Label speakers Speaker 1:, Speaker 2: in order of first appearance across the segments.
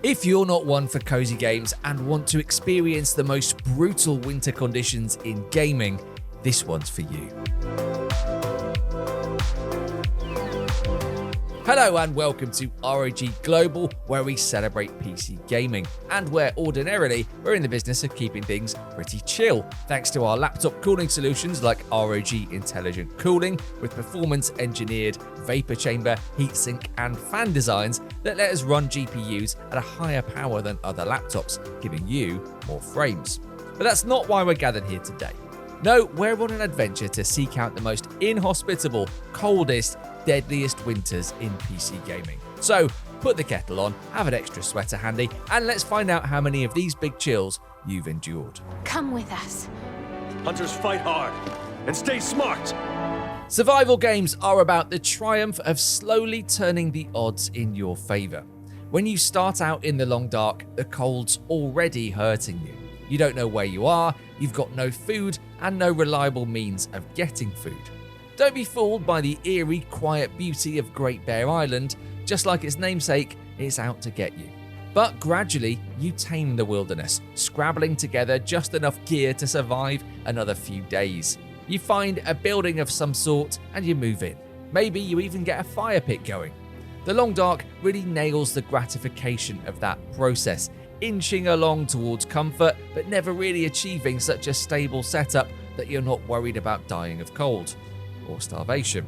Speaker 1: If you're not one for cozy games and want to experience the most brutal winter conditions in gaming, this one's for you. Hello and welcome to ROG Global, where we celebrate PC gaming, and where ordinarily we're in the business of keeping things pretty chill, thanks to our laptop cooling solutions like ROG Intelligent Cooling, with performance-engineered vapor chamber, heatsink, and fan designs that let us run GPUs at a higher power than other laptops, giving you more frames. But that's not why we're gathered here today. No, we're on an adventure to seek out the most inhospitable, coldest, deadliest winters in PC gaming. So put the kettle on, have an extra sweater handy, and let's find out how many of these big chills you've endured.
Speaker 2: Come with us.
Speaker 3: Hunters, fight hard and stay smart.
Speaker 1: Survival games are about the triumph of slowly turning the odds in your favor. When you start out in the long dark, the cold's already hurting you. You don't know where you are, you've got no food, and no reliable means of getting food. Don't be fooled by the eerie, quiet beauty of Great Bear Island. Just like its namesake, it's out to get you. But gradually, you tame the wilderness, scrabbling together just enough gear to survive another few days. You find a building of some sort and you move in. Maybe you even get a fire pit going. The Long Dark really nails the gratification of that process, inching along towards comfort, but never really achieving such a stable setup that you're not worried about dying of cold. Or starvation,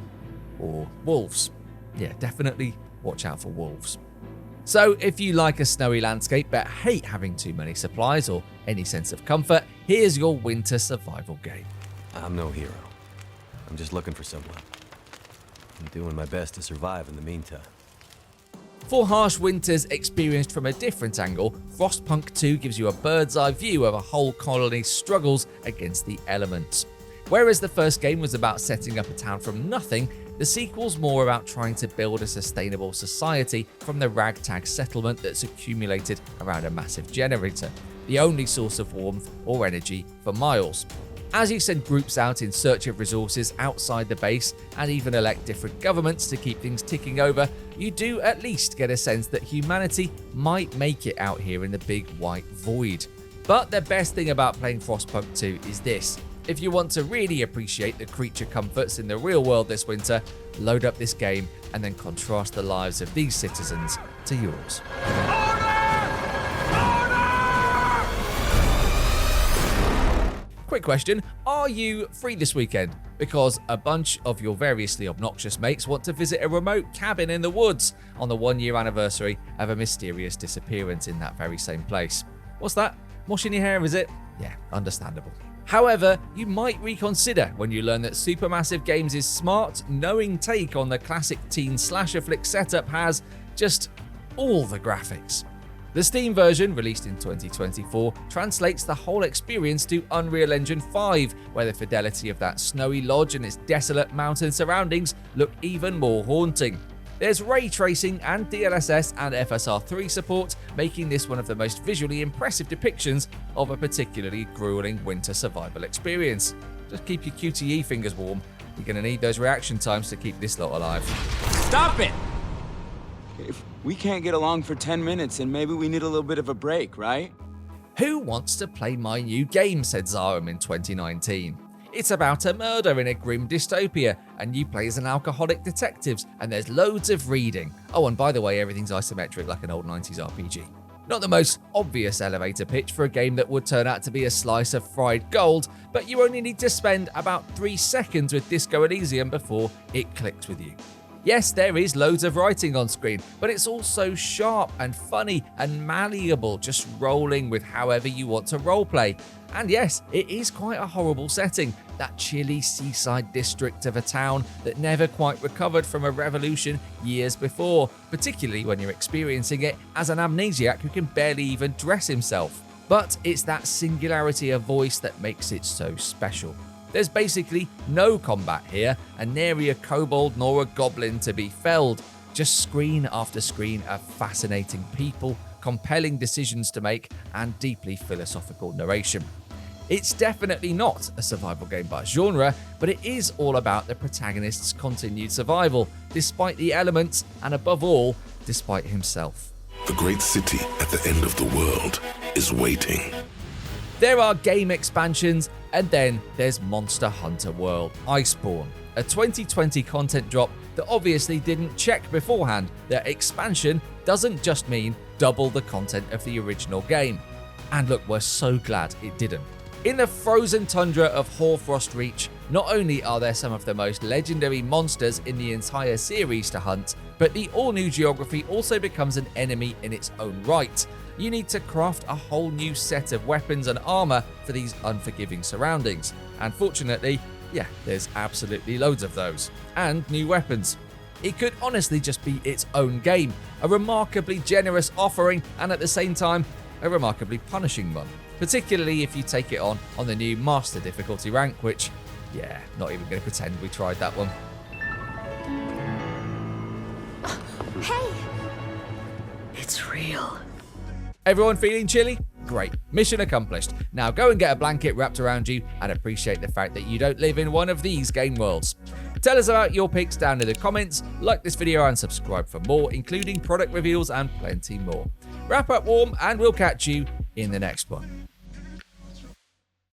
Speaker 1: or wolves. Yeah, definitely watch out for wolves. So if you like a snowy landscape but hate having too many supplies or any sense of comfort, here's your winter survival game.
Speaker 3: I'm no hero. I'm just looking for someone. I'm doing my best to survive in the meantime.
Speaker 1: For harsh winters experienced from a different angle, Frostpunk 2 gives you a bird's eye view of a whole colony's struggles against the elements. Whereas the first game was about setting up a town from nothing, the sequel's more about trying to build a sustainable society from the ragtag settlement that's accumulated around a massive generator, the only source of warmth or energy for miles. As you send groups out in search of resources outside the base and even elect different governments to keep things ticking over, you do at least get a sense that humanity might make it out here in the big white void. But the best thing about playing Frostpunk 2 is this. If you want to really appreciate the creature comforts in the real world this winter, load up this game and then contrast the lives of these citizens to yours. Quick question, are you free this weekend? Because a bunch of your variously obnoxious mates want to visit a remote cabin in the woods on the 1-year anniversary of a mysterious disappearance in that very same place. What's that? Washing your hair, is it? Yeah, understandable. However, you might reconsider when you learn that Supermassive Games' smart, knowing take on the classic teen slasher flick setup has just all the graphics. The Steam version, released in 2024, translates the whole experience to Unreal Engine 5, where the fidelity of that snowy lodge and its desolate mountain surroundings look even more haunting. There's ray tracing and DLSS and FSR3 support, making this one of the most visually impressive depictions of a particularly grueling winter survival experience. Just keep your QTE fingers warm. You're going to need those reaction times to keep this lot alive.
Speaker 4: Stop it! If we can't get along for 10 minutes, and maybe we need a little bit of a break, right?
Speaker 1: Who wants to play my new game, said Zarum in 2019. It's about a murder in a grim dystopia, and you play as an alcoholic detective, and there's loads of reading. Oh, and by the way, everything's isometric like an old 90s RPG. Not the most obvious elevator pitch for a game that would turn out to be a slice of fried gold, but you only need to spend about 3 seconds with Disco Elysium before it clicks with you. Yes, there is loads of writing on screen, but it's also sharp and funny and malleable, just rolling with however you want to roleplay. And yes, it is quite a horrible setting, that chilly seaside district of a town that never quite recovered from a revolution years before, particularly when you're experiencing it as an amnesiac who can barely even dress himself. But it's that singularity of voice that makes it so special. There's basically no combat here, and nary a kobold nor a goblin to be felled. Just screen after screen of fascinating people, compelling decisions to make, and deeply philosophical narration. It's definitely not a survival game by genre, but it is all about the protagonist's continued survival, despite the elements, and above all, despite himself.
Speaker 2: The great city at the end of the world is waiting.
Speaker 1: There are game expansions, and then there's Monster Hunter World Iceborn, a 2020 content drop that obviously didn't check beforehand that expansion doesn't just mean double the content of the original game. And look, we're so glad it didn't. In the frozen tundra of Hoarfrost Reach, not only are there some of the most legendary monsters in the entire series to hunt, but the all-new geography also becomes an enemy in its own right. You need to craft a whole new set of weapons and armor for these unforgiving surroundings. And fortunately, yeah, there's absolutely loads of those. And new weapons. It could honestly just be its own game, a remarkably generous offering and at the same time, a remarkably punishing one. Particularly if you take it on the new Master difficulty rank, which, yeah, not even going to pretend we tried that one.
Speaker 5: Hey! It's real.
Speaker 1: Everyone feeling chilly? Great. Mission accomplished. Now go and get a blanket wrapped around you and appreciate the fact that you don't live in one of these game worlds. Tell us about your picks down in the comments, like this video and subscribe for more, including product reveals and plenty more. Wrap up warm and we'll catch you in the next one.